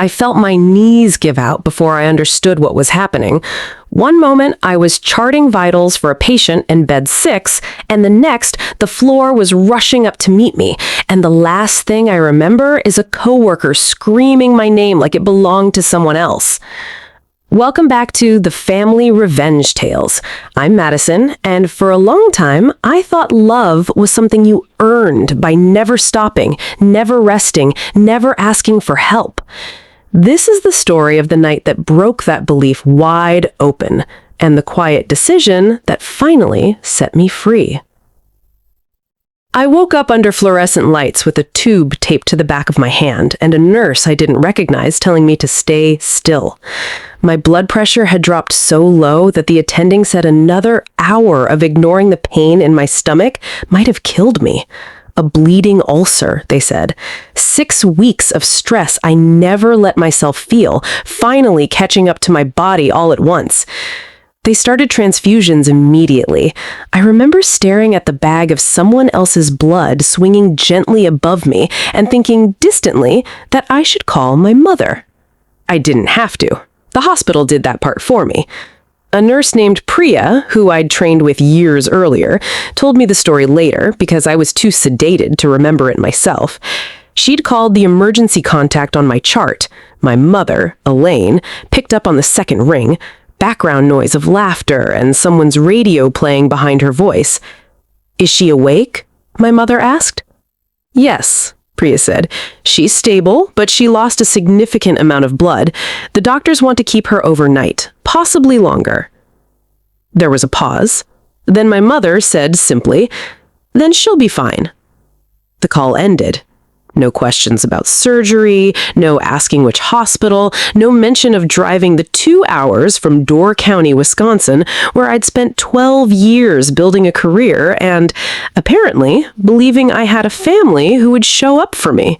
I felt my knees give out before I understood what was happening. One moment, I was charting vitals for a patient in bed 6, and the next, the floor was rushing up to meet me. And the last thing I remember is a coworker screaming my name like it belonged to someone else. Welcome back to the Family Revenge Tales. I'm Madison, and for a long time, I thought love was something you earned by never stopping, never resting, never asking for help. This is the story of the night that broke that belief wide open, and the quiet decision that finally set me free. I woke up under fluorescent lights with a tube taped to the back of my hand and a nurse I didn't recognize telling me to stay still. My blood pressure had dropped so low that the attending said another hour of ignoring the pain in my stomach might have killed me. A bleeding ulcer, they said. 6 weeks of stress I never let myself feel, finally catching up to my body all at once. They started transfusions immediately. I remember staring at the bag of someone else's blood swinging gently above me and thinking distantly that I should call my mother. I didn't have to. The hospital did that part for me. A nurse named Priya, who I'd trained with years earlier, told me the story later because I was too sedated to remember it myself. She'd called the emergency contact on my chart. My mother, Elaine, picked up on the second ring. Background noise of laughter and someone's radio playing behind her voice. "Is she awake?" my mother asked. "Yes," Priya said. "She's stable, but she lost a significant amount of blood. The doctors want to keep her overnight, possibly longer." There was a pause. Then my mother said simply, "Then she'll be fine." The call ended. No questions about surgery, no asking which hospital, no mention of driving the 2 hours from Door County, Wisconsin, where I'd spent 12 years building a career and, apparently, believing I had a family who would show up for me.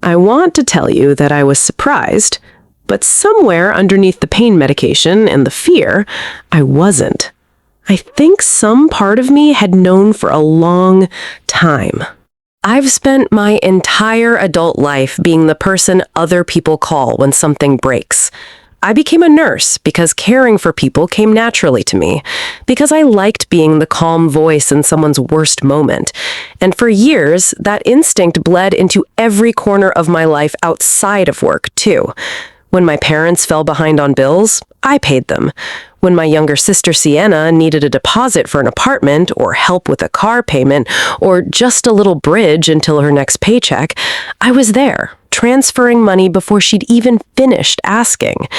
I want to tell you that I was surprised, but somewhere underneath the pain medication and the fear, I wasn't. I think some part of me had known for a long time. I've spent my entire adult life being the person other people call when something breaks. I became a nurse because caring for people came naturally to me, because I liked being the calm voice in someone's worst moment. And for years, that instinct bled into every corner of my life outside of work, too. When my parents fell behind on bills, I paid them. When my younger sister Sienna needed a deposit for an apartment or help with a car payment or just a little bridge until her next paycheck, I was there, transferring money before she'd even finished asking.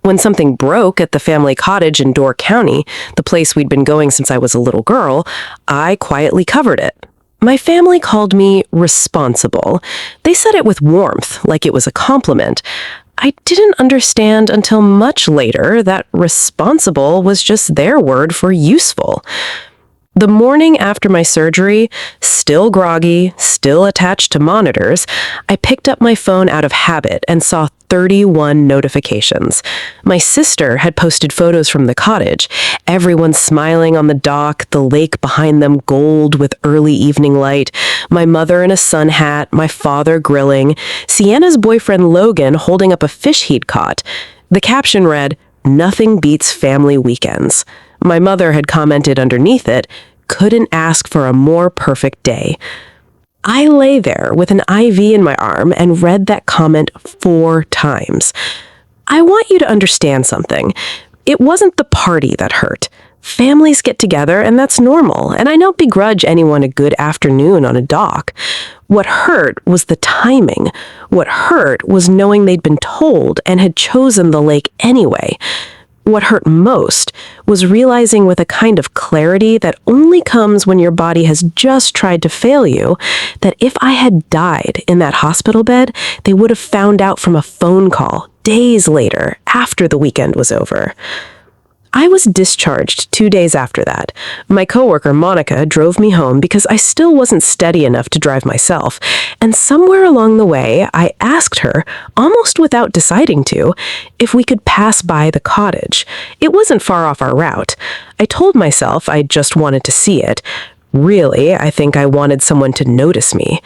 When something broke at the family cottage in Door County, the place we'd been going since I was a little girl, I quietly covered it. My family called me responsible. They said it with warmth, like it was a compliment. I didn't understand until much later that responsible was just their word for useful. The morning after my surgery, still groggy, still attached to monitors, I picked up my phone out of habit and saw 31 notifications. My sister had posted photos from the cottage, everyone smiling on the dock, the lake behind them gold with early evening light, my mother in a sun hat, my father grilling, Sienna's boyfriend Logan holding up a fish he'd caught. The caption read, "Nothing beats family weekends." My mother had commented underneath it, "Couldn't ask for a more perfect day." I lay there with an IV in my arm and read that comment 4 times. I want you to understand something. It wasn't the party that hurt. Families get together, and that's normal, and I don't begrudge anyone a good afternoon on a dock. What hurt was the timing. What hurt was knowing they'd been told and had chosen the lake anyway. What hurt most was realizing with a kind of clarity that only comes when your body has just tried to fail you, that if I had died in that hospital bed, they would have found out from a phone call days later, after the weekend was over. I was discharged 2 days after that. My coworker, Monica, drove me home because I still wasn't steady enough to drive myself, and somewhere along the way, I asked her, almost without deciding to, if we could pass by the cottage. It wasn't far off our route. I told myself I just wanted to see it. Really, I think I wanted someone to notice me.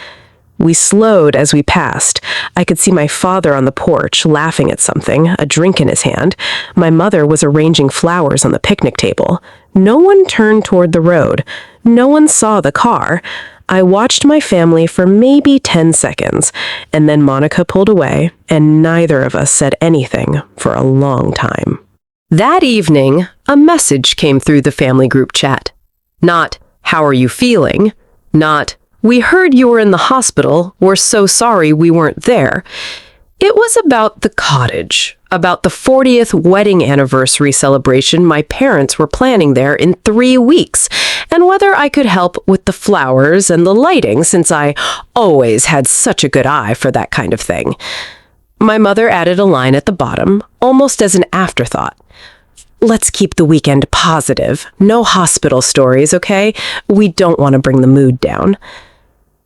We slowed as we passed. I could see my father on the porch, laughing at something, a drink in his hand. My mother was arranging flowers on the picnic table. No one turned toward the road. No one saw the car. I watched my family for maybe 10 seconds, and then Monica pulled away, and neither of us said anything for a long time. That evening, a message came through the family group chat. Not, "How are you feeling?" Not, "We heard you were in the hospital. We're so sorry we weren't there." It was about the cottage, about the 40th wedding anniversary celebration my parents were planning there in 3 weeks, and whether I could help with the flowers and the lighting since I always had such a good eye for that kind of thing. My mother added a line at the bottom, almost as an afterthought. "Let's keep the weekend positive. No hospital stories, okay? We don't want to bring the mood down."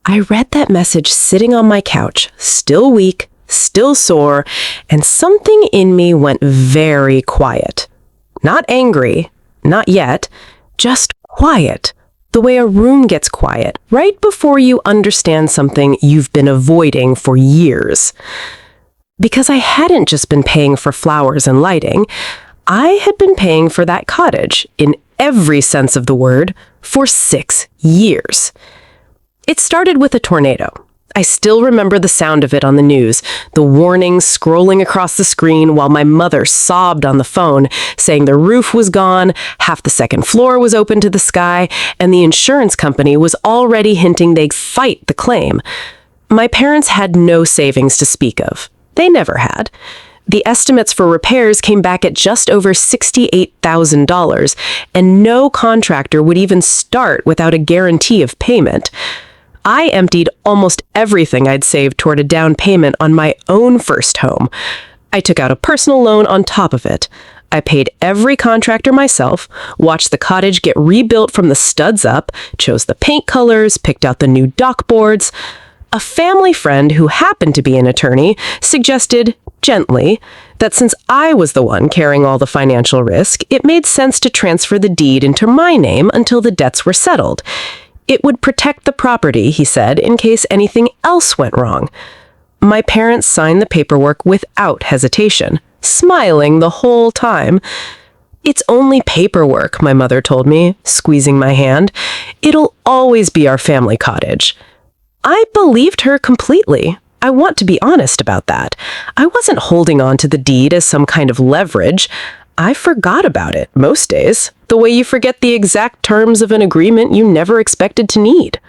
I read that message sitting on my couch, still weak, still sore, and something in me went very quiet. Not angry, not yet, just quiet. The way a room gets quiet right before you understand something you've been avoiding for years. Because I hadn't just been paying for flowers and lighting, I had been paying for that cottage, in every sense of the word, for 6 years. It started with a tornado. I still remember the sound of it on the news, the warnings scrolling across the screen while my mother sobbed on the phone, saying the roof was gone, half the second floor was open to the sky, and the insurance company was already hinting they'd fight the claim. My parents had no savings to speak of. They never had. The estimates for repairs came back at just over $68,000, and no contractor would even start without a guarantee of payment. I emptied almost everything I'd saved toward a down payment on my own first home. I took out a personal loan on top of it. I paid every contractor myself, watched the cottage get rebuilt from the studs up, chose the paint colors, picked out the new dock boards. A family friend who happened to be an attorney suggested, gently, that since I was the one carrying all the financial risk, it made sense to transfer the deed into my name until the debts were settled. It would protect the property, he said, in case anything else went wrong. My parents signed the paperwork without hesitation, smiling the whole time. "It's only paperwork," my mother told me, squeezing my hand. "It'll always be our family cottage." I believed her completely. I want to be honest about that. I wasn't holding on to the deed as some kind of leverage. I forgot about it most days, the way you forget the exact terms of an agreement you never expected to need.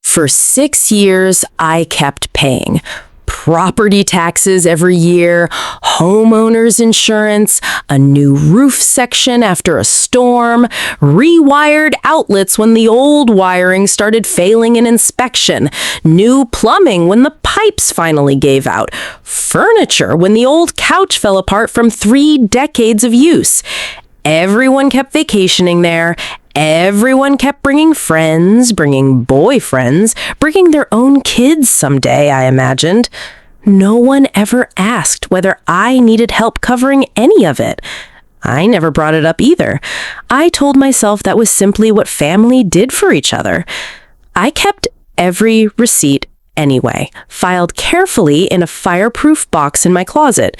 For 6 years, I kept paying. Property taxes every year, homeowners insurance, a new roof section after a storm, rewired outlets when the old wiring started failing in inspection, new plumbing when the pipes finally gave out, furniture when the old couch fell apart from 3 decades of use. Everyone kept vacationing there. Everyone kept bringing friends, bringing boyfriends, bringing their own kids someday, I imagined. No one ever asked whether I needed help covering any of it. I never brought it up either. I told myself that was simply what family did for each other. I kept every receipt anyway, filed carefully in a fireproof box in my closet.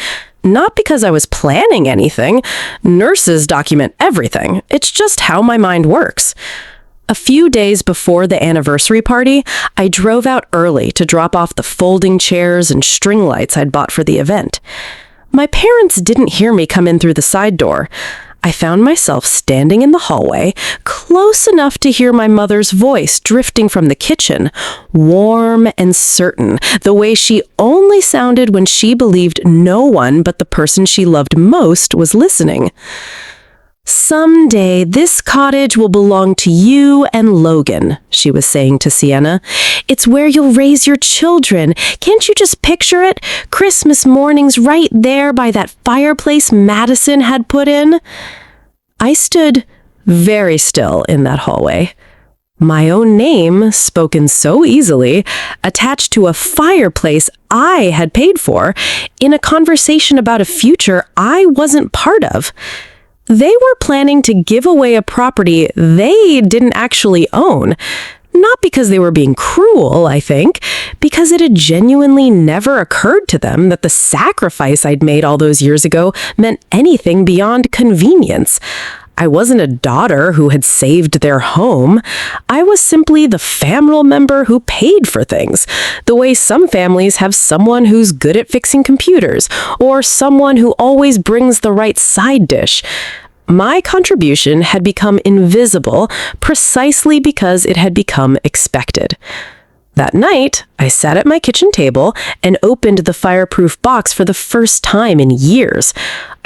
Not because I was planning anything. Nurses document everything. It's just how my mind works. A few days before the anniversary party, I drove out early to drop off the folding chairs and string lights I'd bought for the event. My parents didn't hear me come in through the side door. I found myself standing in the hallway, close enough to hear my mother's voice drifting from the kitchen, warm and certain, the way she only sounded when she believed no one but the person she loved most was listening. "Someday this cottage will belong to you and Logan," she was saying to Sienna. "It's where you'll raise your children. Can't you just picture it? Christmas mornings right there by that fireplace Madison had put in." I stood very still in that hallway. My own name, spoken so easily, attached to a fireplace I had paid for, in a conversation about a future I wasn't part of. They were planning to give away a property they didn't actually own. Not because they were being cruel, I think, because it had genuinely never occurred to them that the sacrifice I'd made all those years ago meant anything beyond convenience. I wasn't a daughter who had saved their home. I was simply the family member who paid for things, the way some families have someone who's good at fixing computers, or someone who always brings the right side dish. My contribution had become invisible precisely because it had become expected. That night, I sat at my kitchen table and opened the fireproof box for the first time in years.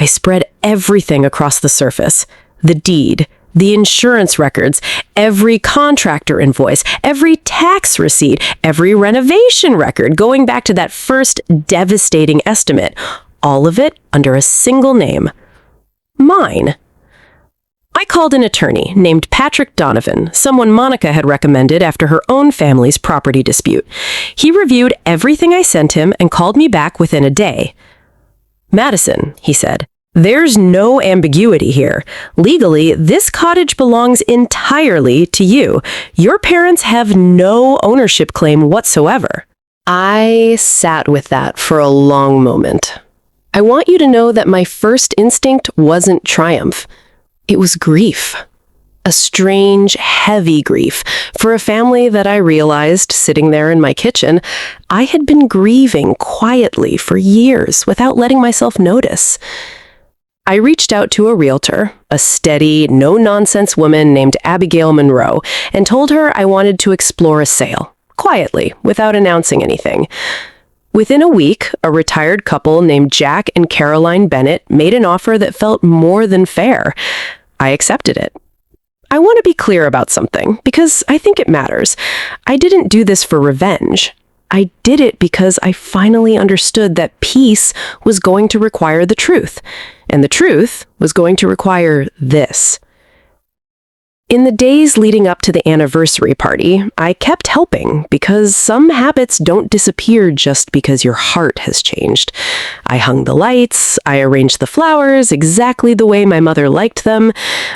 I spread everything across the surface. The deed, the insurance records, every contractor invoice, every tax receipt, every renovation record going back to that first devastating estimate. All of it under a single name. Mine. I called an attorney named Patrick Donovan, someone Monica had recommended after her own family's property dispute. He reviewed everything I sent him and called me back within a day. "Madison," he said, "there's no ambiguity here. Legally, this cottage belongs entirely to you. Your parents have no ownership claim whatsoever." I sat with that for a long moment. I want you to know that my first instinct wasn't triumph. It was grief. A strange, heavy grief for a family that I realized, sitting there in my kitchen, I had been grieving quietly for years without letting myself notice. I reached out to a realtor, a steady, no-nonsense woman named Abigail Monroe, and told her I wanted to explore a sale, quietly, without announcing anything. Within a week, a retired couple named Jack and Caroline Bennett made an offer that felt more than fair. I accepted it. I want to be clear about something, because I think it matters. I didn't do this for revenge. I did it because I finally understood that peace was going to require the truth, and the truth was going to require this. In the days leading up to the anniversary party, I kept helping because some habits don't disappear just because your heart has changed. I hung the lights, I arranged the flowers exactly the way my mother liked them.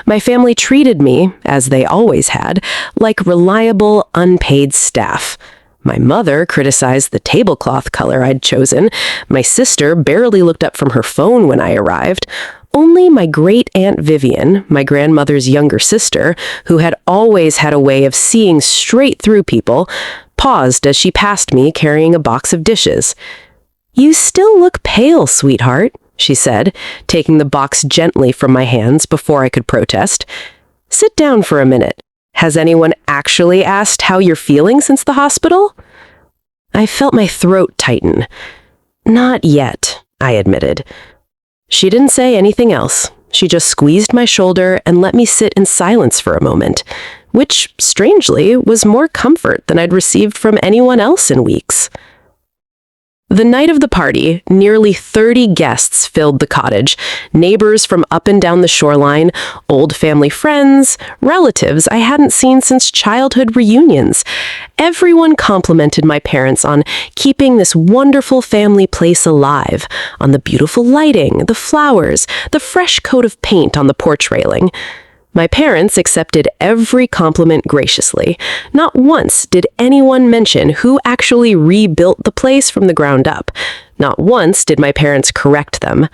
My family treated me, as they always had, like reliable, unpaid staff. My mother criticized the tablecloth color I'd chosen. My sister barely looked up from her phone when I arrived. Only my great-aunt Vivian, my grandmother's younger sister, who had always had a way of seeing straight through people, paused as she passed me carrying a box of dishes. "You still look pale, sweetheart," she said, taking the box gently from my hands before I could protest. "Sit down for a minute. Has anyone actually asked how you're feeling since the hospital?" I felt my throat tighten. "Not yet," I admitted. She didn't say anything else. She just squeezed my shoulder and let me sit in silence for a moment, which, strangely, was more comfort than I'd received from anyone else in weeks. The night of the party, nearly 30 guests filled the cottage, neighbors from up and down the shoreline, old family friends, relatives I hadn't seen since childhood reunions. Everyone complimented my parents on keeping this wonderful family place alive, on the beautiful lighting, the flowers, the fresh coat of paint on the porch railing. My parents accepted every compliment graciously. Not once did anyone mention who actually rebuilt the place from the ground up. Not once did my parents correct them.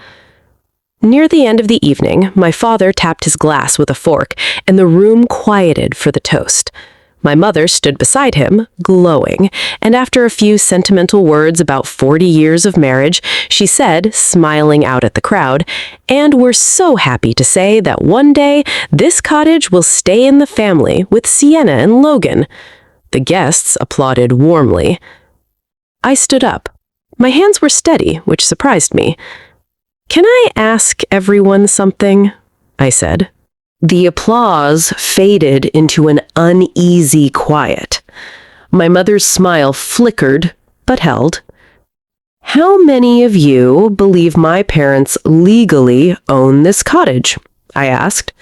Near the end of the evening, my father tapped his glass with a fork, and the room quieted for the toast. My mother stood beside him, glowing, and after a few sentimental words about 40 years of marriage, she said, smiling out at the crowd, "And we're so happy to say that one day this cottage will stay in the family with Sienna and Logan." The guests applauded warmly. I stood up. My hands were steady, which surprised me. "Can I ask everyone something?" I said. The applause faded into an uneasy quiet. My mother's smile flickered, but held. "How many of you believe my parents legally own this cottage?" I asked.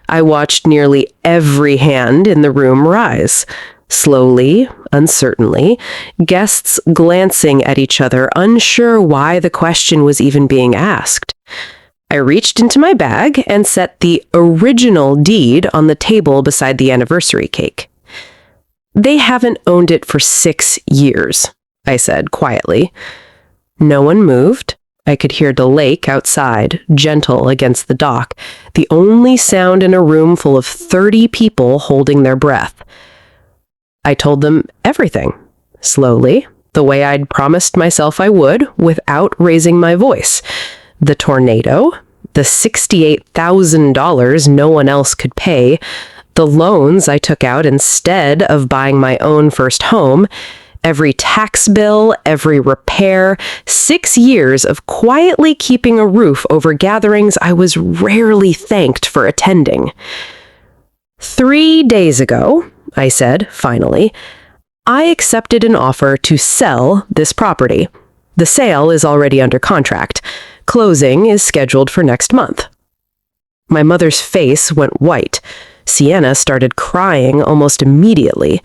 I watched nearly every hand in the room rise. Slowly, uncertainly, guests glancing at each other, unsure why the question was even being asked. I reached into my bag and set the original deed on the table beside the anniversary cake. They haven't owned it for 6 years, I said quietly. No one moved. I could hear the lake outside, gentle against the dock, the only sound in a room full of 30 people holding their breath. I told them everything, slowly, the way I'd promised myself I would, without raising my voice. The tornado, the $68,000 no one else could pay, the loans I took out instead of buying my own first home, every tax bill, every repair, 6 years of quietly keeping a roof over gatherings I was rarely thanked for attending. 3 days ago, I said, finally, I accepted an offer to sell this property. The sale is already under contract. Closing is scheduled for next month. My mother's face went white. Sienna started crying almost immediately.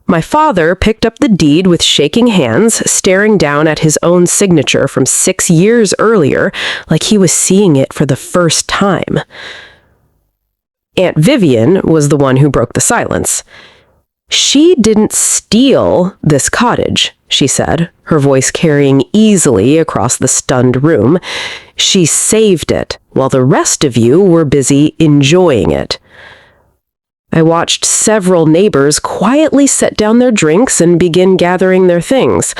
My father picked up the deed with shaking hands, staring down at his own signature from 6 years earlier, like he was seeing it for the first time. Aunt Vivian was the one who broke the silence. She didn't steal this cottage, she said, her voice carrying easily across the stunned room. She saved it, while the rest of you were busy enjoying it. I watched several neighbors quietly set down their drinks and begin gathering their things.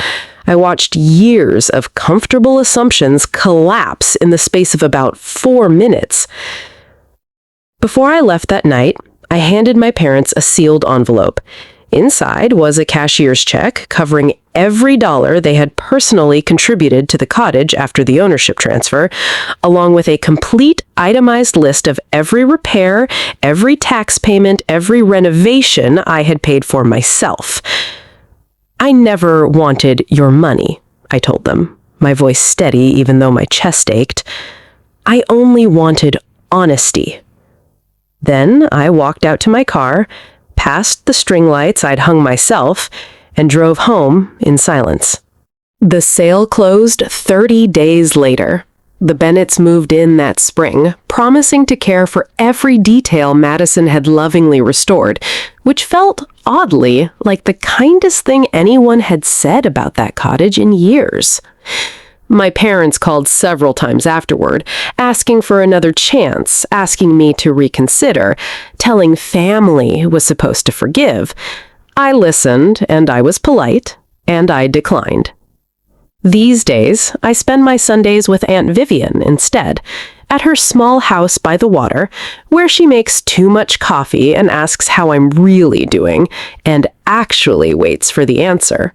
I watched years of comfortable assumptions collapse in the space of about 4 minutes. Before I left that night, I handed my parents a sealed envelope. Inside was a cashier's check covering every dollar they had personally contributed to the cottage after the ownership transfer, along with a complete itemized list of every repair, every tax payment, every renovation I had paid for myself. I never wanted your money, I told them, my voice steady even though my chest ached. I only wanted honesty. Then I walked out to my car, past the string lights I'd hung myself, and drove home in silence. The sale closed 30 days later. The Bennetts moved in that spring, promising to care for every detail Madison had lovingly restored, which felt, oddly, like the kindest thing anyone had said about that cottage in years. My parents called several times afterward, asking for another chance, asking me to reconsider, telling family was supposed to forgive. I listened, and I was polite, and I declined. These days, I spend my Sundays with Aunt Vivian instead, at her small house by the water, where she makes too much coffee and asks how I'm really doing, and actually waits for the answer.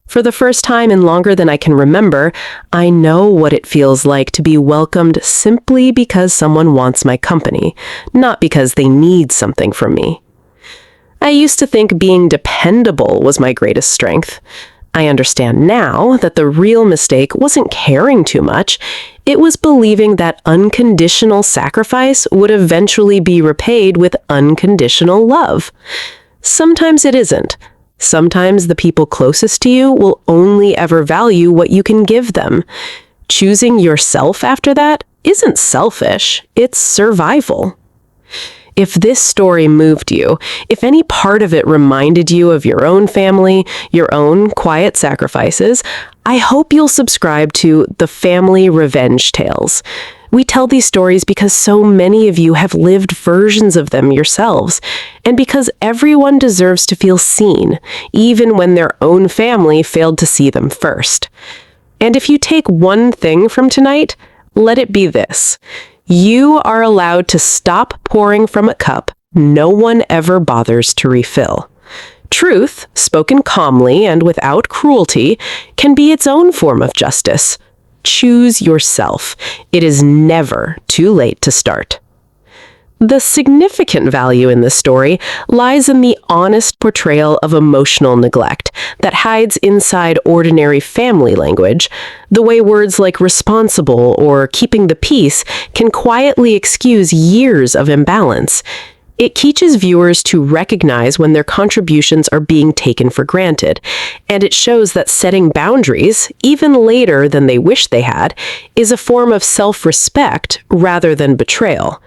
For the first time in longer than I can remember, I know what it feels like to be welcomed simply because someone wants my company, not because they need something from me. I used to think being dependable was my greatest strength. I understand now that the real mistake wasn't caring too much. It was believing that unconditional sacrifice would eventually be repaid with unconditional love. Sometimes it isn't. Sometimes the people closest to you will only ever value what you can give them. Choosing yourself after that isn't selfish, it's survival. If this story moved you, if any part of it reminded you of your own family, your own quiet sacrifices, I hope you'll subscribe to The Family Revenge Tales. We tell these stories because so many of you have lived versions of them yourselves, and because everyone deserves to feel seen, even when their own family failed to see them first. And if you take one thing from tonight, let it be this. You are allowed to stop pouring from a cup no one ever bothers to refill. Truth, spoken calmly and without cruelty, can be its own form of justice. Choose yourself. It is never too late to start. The significant value in this story lies in the honest portrayal of emotional neglect that hides inside ordinary family language, the way words like responsible or keeping the peace can quietly excuse years of imbalance. It teaches viewers to recognize when their contributions are being taken for granted, and it shows that setting boundaries, even later than they wish they had, is a form of self-respect rather than betrayal.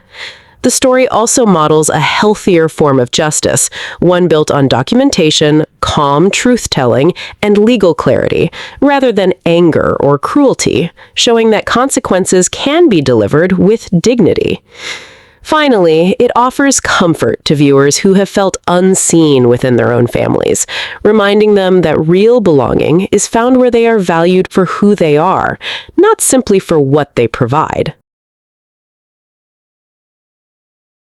The story also models a healthier form of justice, one built on documentation, calm truth-telling, and legal clarity, rather than anger or cruelty, showing that consequences can be delivered with dignity. Finally, it offers comfort to viewers who have felt unseen within their own families, reminding them that real belonging is found where they are valued for who they are, not simply for what they provide.